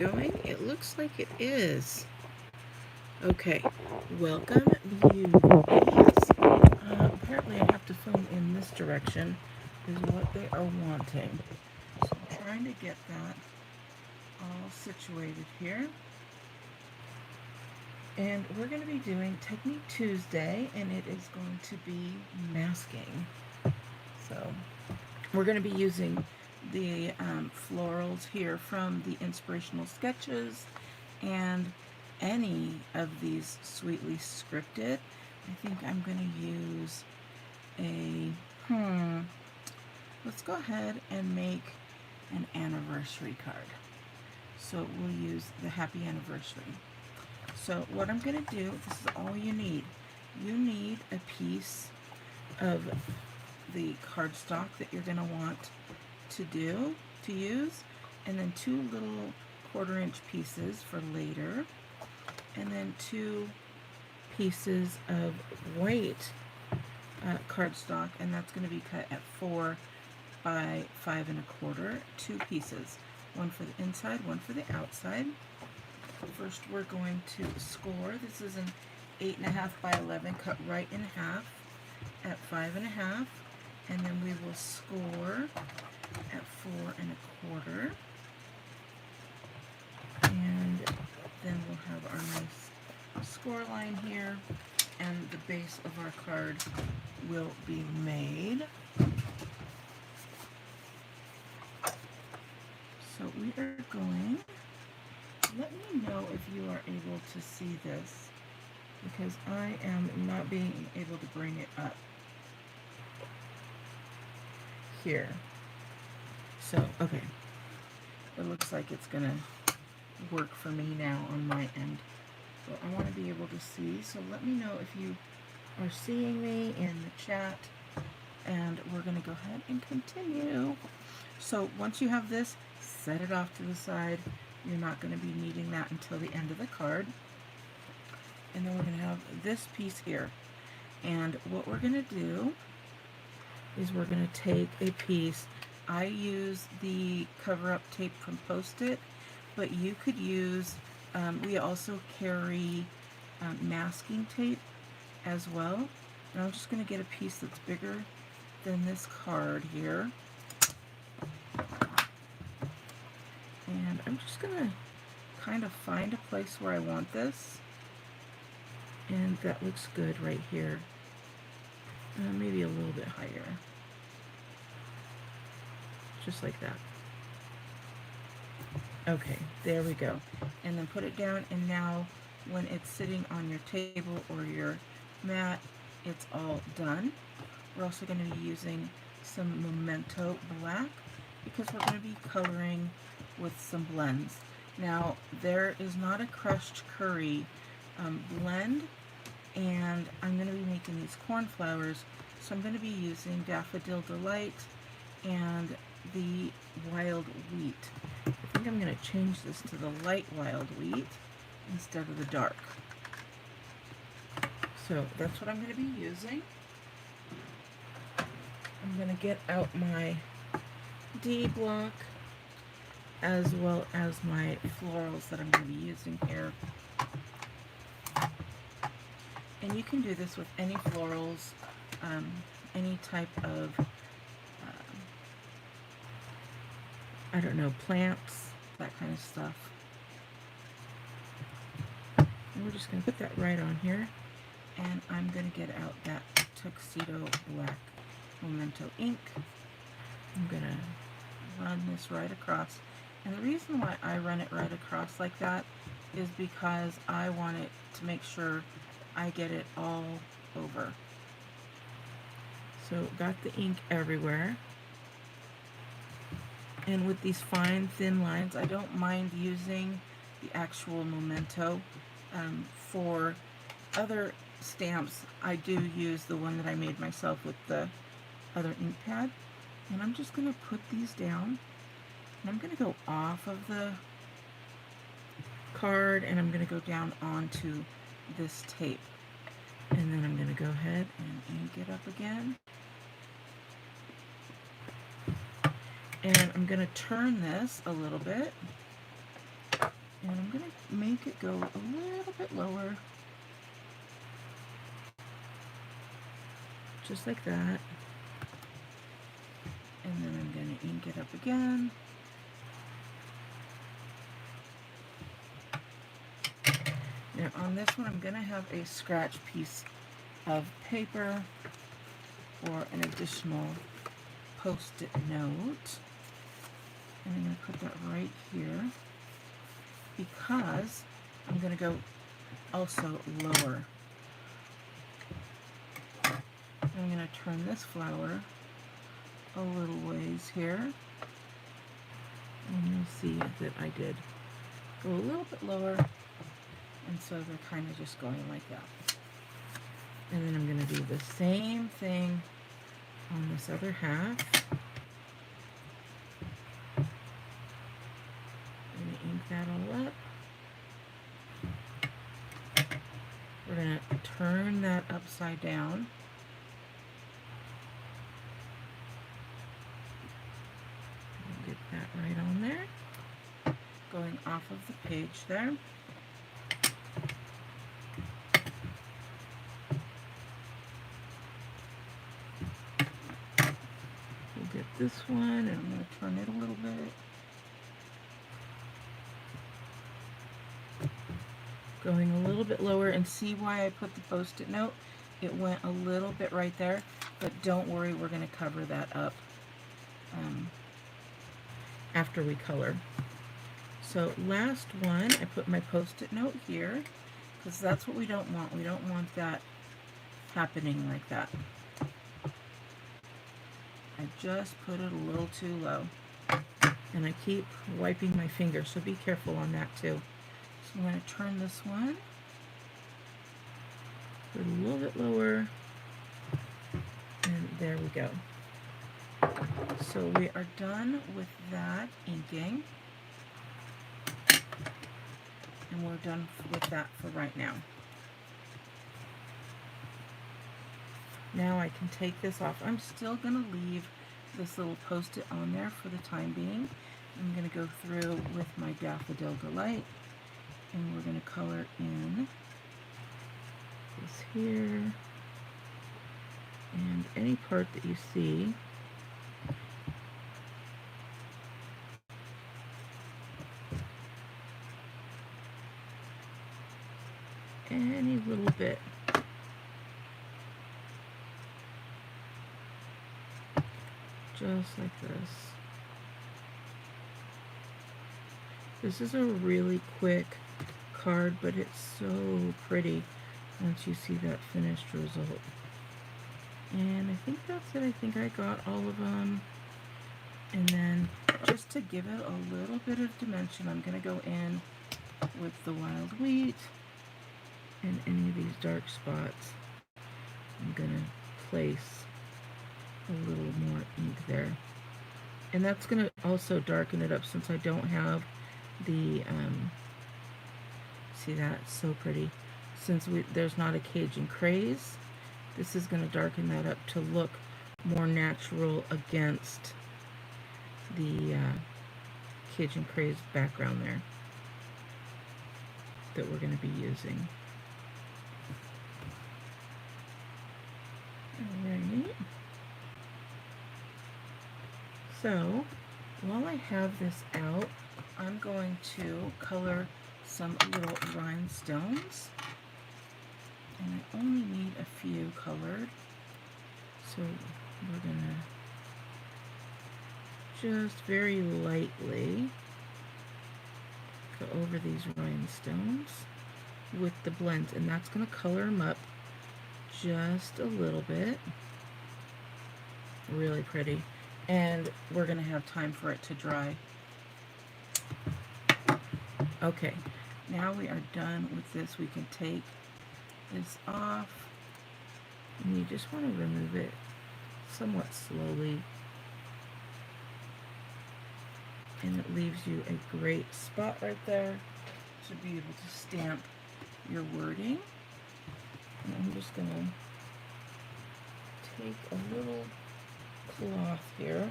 going? It looks like it is. Okay, welcome, beauties. Apparently I have to phone in this direction is what they are wanting. So I'm trying to get that all situated here. And we're going to be doing Technique Tuesday, and it is going to be masking. So we're going to be using the florals here from the Inspirational Sketches and any of these Sweetly Scripted. I think I'm going to use let's go ahead and make an anniversary card. So we'll use the happy anniversary. So what I'm going to do, this is all you need. You need a piece of the cardstock that you're going to want to use, and then 2 little 1/4-inch pieces for later, and then 2 pieces of white cardstock, and that's going to be cut at 4 by 5 1/4, 2 pieces, one for the inside, one for the outside. First we're going to score. This is an 8.5 by 11 cut right in half at 5 1/2, and then we will score at 4 1/4, and then we'll have our nice score line here, and the base of our card will be made. So we are going, let me know if you are able to see this, because I am not being able to bring it up here. So, okay, it looks like it's gonna work for me now on my end. So I want to be able to see, so let me know if you are seeing me in the chat, and we're going to go ahead and continue. So once you have this, set it off to the side. You're not going to be needing that until the end of the card. And then we're going to have this piece here. And what we're going to do is we're going to take a piece. I use the cover-up tape from Post-it, but you could use, we also carry masking tape as well. And I'm just going to get a piece that's bigger than this card here. And I'm just going to kind of find a place where I want this. And that looks good right here. Maybe a little bit higher. Just like that. Okay, there we go. And then put it down, and now when it's sitting on your table or your mat, it's all done. We're also going to be using some Memento Black because we're going to be coloring with some blends. Now, there is not a crushed curry blend, and I'm going to be making these cornflowers, so I'm going to be using Daffodil Delight and the wild wheat. I think I'm going to change this to the light wild wheat instead of the dark. So that's what I'm going to be using. I'm going to get out my D block as well as my florals that I'm going to be using here. And you can do this with any florals, any type of, I don't know, plants, that kind of stuff. And we're just going to put that right on here. And I'm going to get out that Tuxedo Black Memento ink. I'm going to run this right across. And the reason why I run it right across like that is because I want it to make sure I get it all over. So got the ink everywhere. And with these fine thin lines, I don't mind using the actual Memento. For other stamps, I do use the one that I made myself with the other ink pad. And I'm just going to put these down. And I'm going to go off of the card, and I'm going to go down onto this tape. And then I'm going to go ahead and ink it up again. And I'm going to turn this a little bit. And I'm going to make it go a little bit lower, just like that. And then I'm going to ink it up again. Now on this one, I'm going to have a scratch piece of paper or an additional post-it note. And I'm going to put that right here because I'm going to go also lower. I'm going to turn this flower a little ways here. And you'll see that I did go a little bit lower. And so they're kind of just going like that. And then I'm going to do the same thing on this other half. I'm going to ink that all up. We're going to turn that upside down. Get that right on there. Going off of the page there. Get this one, and I'm going to turn it a little bit. Going a little bit lower, and see why I put the post-it note? It went a little bit right there, but don't worry, we're going to cover that up after we color. So last one, I put my post-it note here, because that's what we don't want. We don't want that happening like that. I just put it a little too low. And I keep wiping my finger, so be careful on that too. So I'm going to turn this one, put it a little bit lower, and there we go. So we are done with that inking. And we're done with that for right now. Now I can take this off. I'm still going to leave this little post-it on there for the time being. I'm going to go through with my Daffodil Delight, and we're going to color in this here, and any part that you see. Any little bit. Just like this. This is a really quick card, but it's so pretty once you see that finished result. And I think that's it. I think I got all of them. And then just to give it a little bit of dimension, I'm going to go in with the wild wheat and any of these dark spots. I'm going to place a little more ink there. And that's going to also darken it up since I don't have the, see that? It's so pretty. Since there's not a Cajun craze, this is going to darken that up to look more natural against the Cajun craze background there that we're going to be using. Alright. So, while I have this out, I'm going to color some little rhinestones. And I only need a few colored. So, we're going to just very lightly go over these rhinestones with the blend. And that's going to color them up just a little bit. Really pretty. And we're going to have time for it to dry. Okay, now we are done with this. We can take this off. And you just want to remove it somewhat slowly. And it leaves you a great spot right there to be able to stamp your wording. And I'm just going to take a little cloth here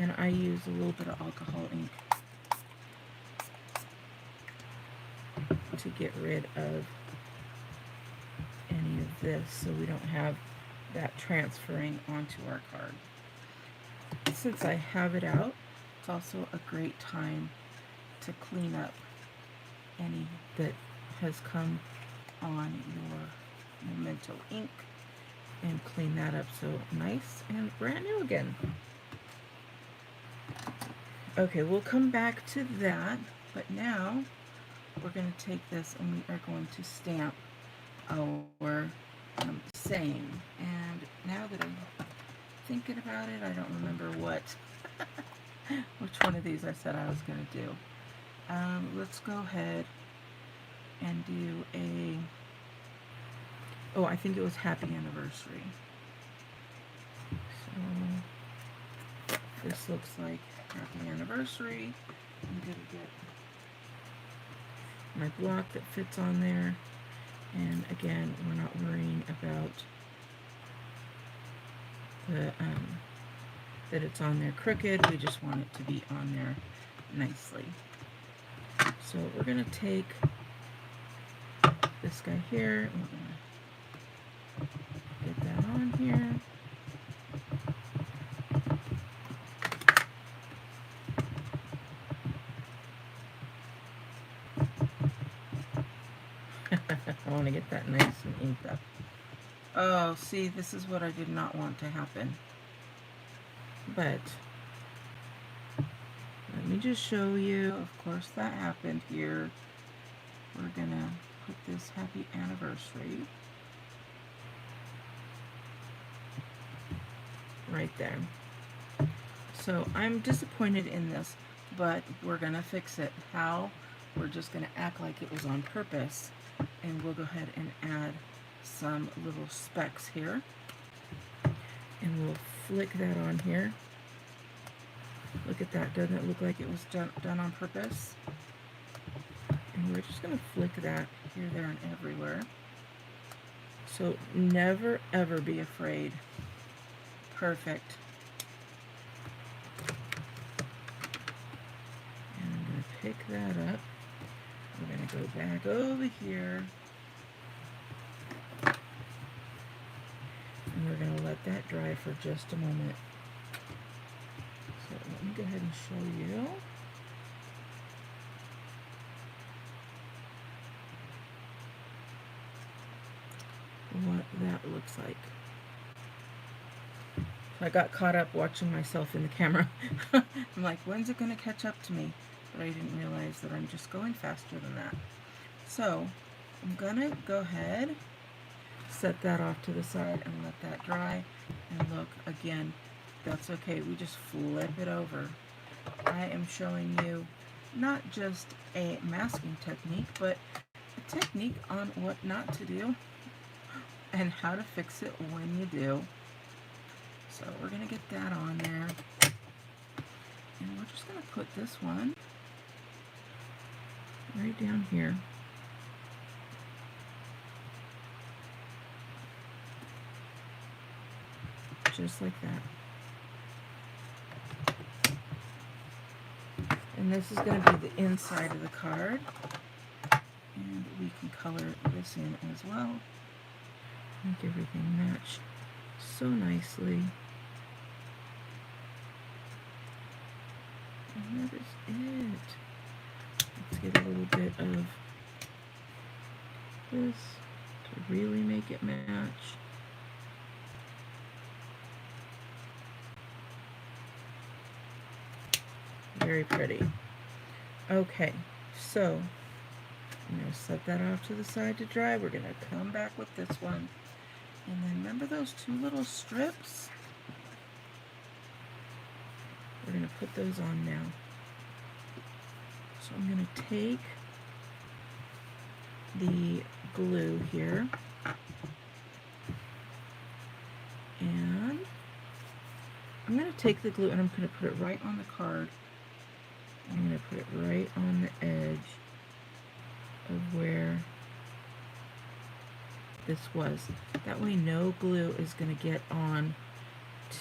And I use a little bit of alcohol ink to get rid of any of this so we don't have that transferring onto our card. Since I have it out, it's also a great time to clean up any that has come on your memento ink and clean that up so nice and brand new again. Okay, we'll come back to that, but now we're going to take this and we are going to stamp our saying. And now that I'm thinking about it, I don't remember which one of these I said I was going to do. Let's go ahead and do I think it was Happy Anniversary. So this looks like Happy Anniversary. I'm going to get my block that fits on there. And again, we're not worrying about that it's on there crooked. We just want it to be on there nicely. So we're going to take this guy here, and we're going to get that on here. I want to get that nice and inked up. Oh, see, this is what I did not want to happen. But let me just show you. Of course, that happened here. We're going to put this Happy Anniversary right there. So I'm disappointed in this, but we're going to fix it. How? We're just going to act like it was on purpose, and we'll go ahead and add some little specks here, and we'll flick that on here. Look at that. Doesn't it look like it was done on purpose? And we're just going to flick that here, there, and everywhere. So never ever be afraid. Perfect. And I'm going to pick that up. We're going to go back over here. And we're going to let that dry for just a moment. So let me go ahead and show you. What that looks like. I got caught up watching myself in the camera. I'm like, when's it going to catch up to me? But I didn't realize that I'm just going faster than that. So I'm going to go ahead, set that off to the side and let that dry. And look, again, that's okay. We just flip it over. I am showing you not just a masking technique, but a technique on what not to do and how to fix it when you do. So we're going to get that on there. And we're just going to put this one right down here. Just like that. And this is going to be the inside of the card. And we can color this in as well. Make everything match so nicely. And that is it. Let's get a little bit of this to really make it match. Very pretty. Okay, so I'm going to set that off to the side to dry. We're going to come back with this one. And then remember those two little strips? We're going to put those on now. So I'm going to take the glue here and I'm going to take the glue and I'm going to put it right on the card. I'm going to put it right on the edge of where this was. That way no glue is going to get on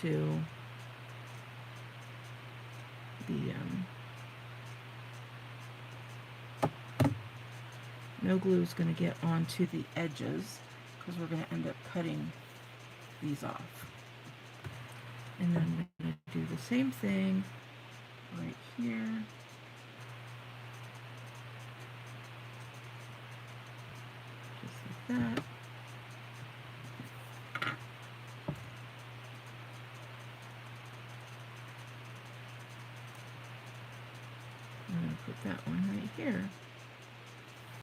to the no glue is going to get onto the edges because we're going to end up cutting these off. And then I'm going to do the same thing right here. Just like that. I'm going to put that one right here.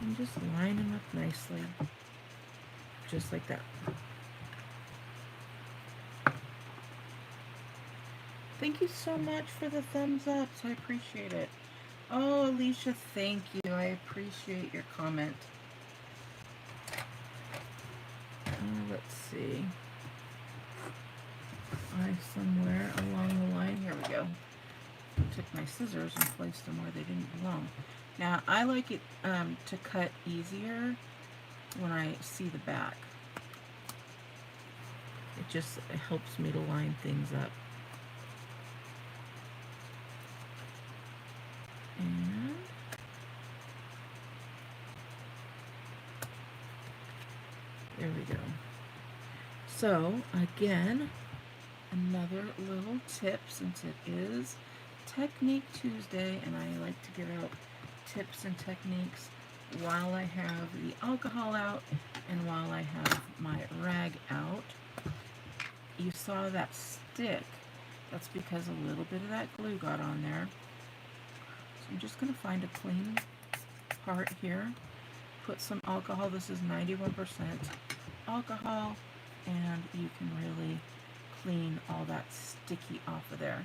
And just line them up nicely. Just like that. Thank you so much for the thumbs up. I appreciate it. Oh, Alicia, thank you. I appreciate your comment. Let's see. Somewhere along the line, here we go. I took my scissors and placed them where they didn't belong. Now, I like it to cut easier when I see the back. It helps me to line things up. And there we go. So, again, another little tip, since it is Technique Tuesday, and I like to give out tips and techniques while I have the alcohol out and while I have my rag out. You saw that stick. That's because a little bit of that glue got on there. So I'm just going to find a clean part here. Put some alcohol. This is 91% alcohol, and you can really clean all that sticky off of there.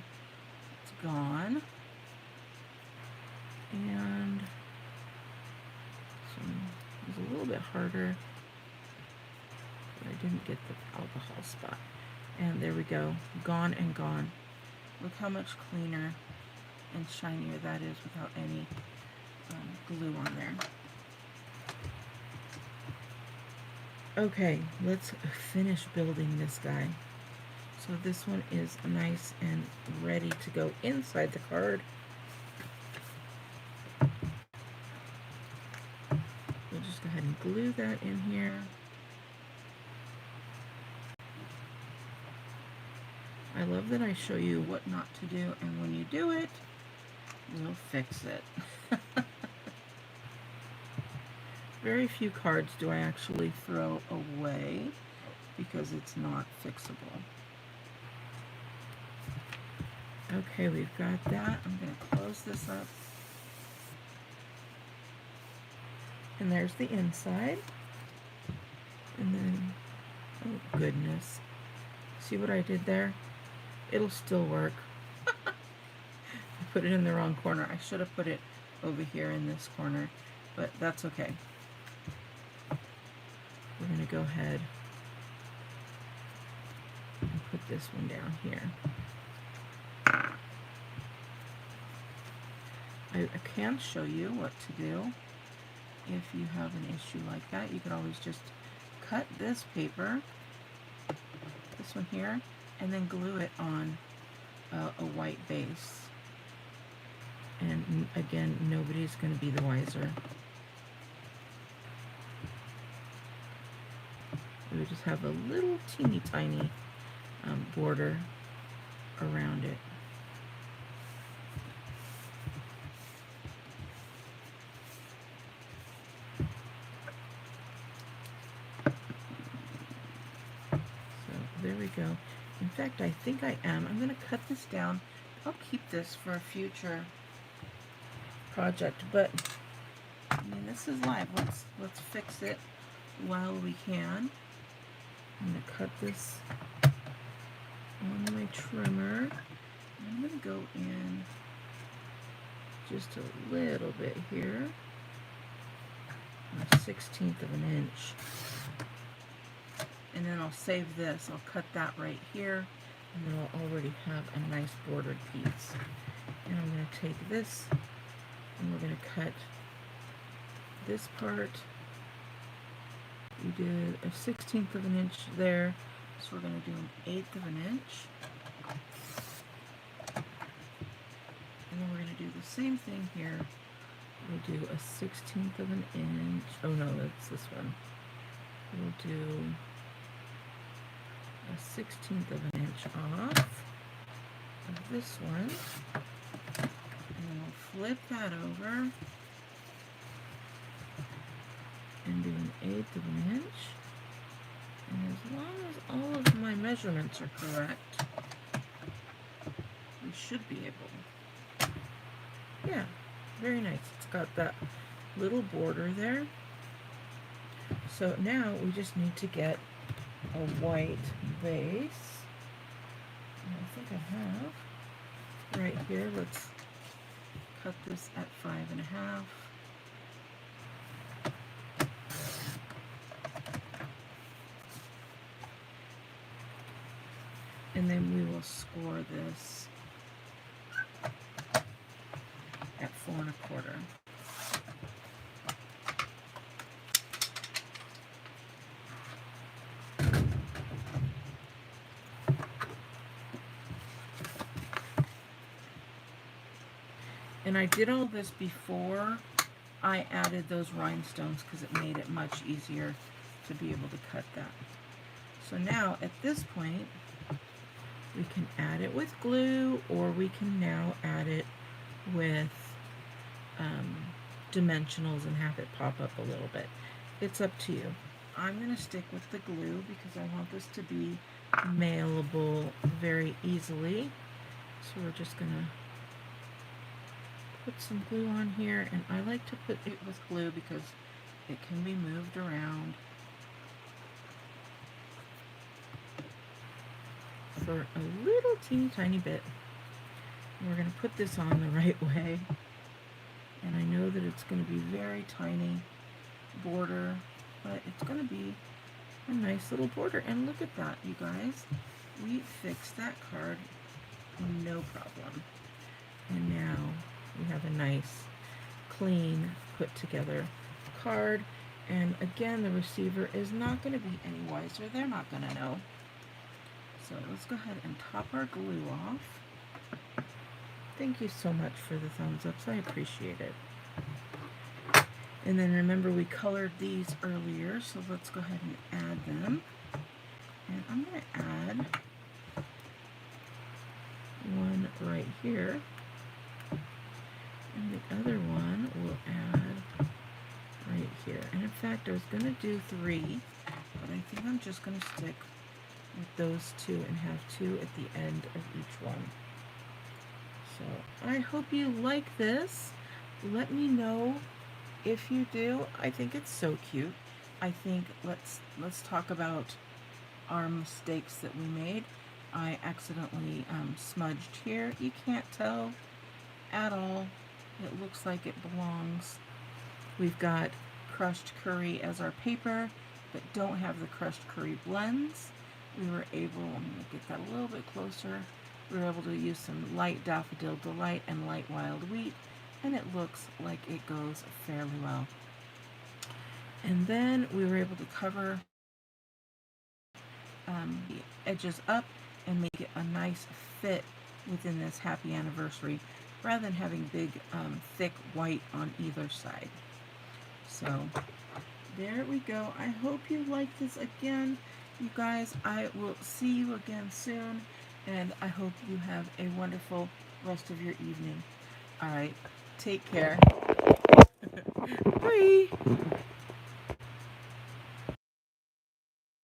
It's gone. And so it was a little bit harder, but I didn't get the alcohol spot. And there we go, gone and gone. Look how much cleaner and shinier that is without any glue on there. Okay, let's finish building this guy. So this one is nice and ready to go inside the card. We'll just go ahead and glue that in here. I love that I show you what not to do, and when you do it, we'll fix it. Very few cards do I actually throw away because it's not fixable. Okay, we've got that. I'm going to close this up. And there's the inside. And then, oh goodness. See what I did there? It'll still work. I put it in the wrong corner. I should have put it over here in this corner, but that's okay. We're going to go ahead and put this one down here. I can show you what to do if you have an issue like that. You could always just cut this paper, this one here, and then glue it on a white base. And again, nobody's going to be the wiser. We just have a little teeny tiny border around it. There we go. In fact, I think I am. I'm going to cut this down. I'll keep this for a future project, but I mean, this is live. Let's fix it while we can. I'm going to cut this on my trimmer. I'm going to go in just a little bit here, a 1/16 of an inch. And then I'll save this. I'll cut that right here, and then I'll already have a nice bordered piece. And I'm going to take this, and we're going to cut this part. We did a 1/16 of an inch there, so we're going to do an 1/8 of an inch. And then we're going to do the same thing here. We'll do a 1/16 of an inch. Oh no, that's this one. We'll do a 1/16 of an inch off of this one. And then we'll flip that over and do an 1/8 of an inch. And as long as all of my measurements are correct, we should be able. Yeah, very nice. It's got that little border there. So now we just need to get a white base. And I think I have right here. Let's cut this at 5.5. And then we will score this at 4.25. And I did all this before I added those rhinestones because it made it much easier to be able to cut that. So now at this point, we can add it with glue, or we can now add it with dimensionals and have it pop up a little bit. It's up to you. I'm going to stick with the glue because I want this to be mailable very easily. So we're just going to put some glue on here, and I like to put it with glue because it can be moved around for a little teeny tiny bit. And we're going to put this on the right way, and I know that it's going to be very tiny border, but it's going to be a nice little border. And look at that, you guys, we fixed that card no problem. And now we have a nice, clean, put together card. And again, the receiver is not going to be any wiser. They're not going to know. So let's go ahead and top our glue off. Thank you so much for the thumbs ups. I appreciate it. And then remember, we colored these earlier, so let's go ahead and add them. And I'm going to add one right here. And the other one we'll add right here. And in fact, I was going to do 3, but I think I'm just going to stick with those 2 and have 2 at the end of each one. So I hope you like this. Let me know if you do. I think it's so cute. I think let's talk about our mistakes that we made. I accidentally smudged here. You can't tell at all. It looks like it belongs. We've got crushed curry as our paper, but don't have the crushed curry blends. We were able, I'm going to get that a little bit closer. We were able to use some light Daffodil Delight and light wild wheat, and it looks like it goes fairly well. And then we were able to cover the edges up and make it a nice fit within this happy anniversary, rather than having big thick white on either side. So there we go. I hope you like this. Again, you guys, I will see you again soon, and I hope you have a wonderful rest of your evening. All right, take care. Bye.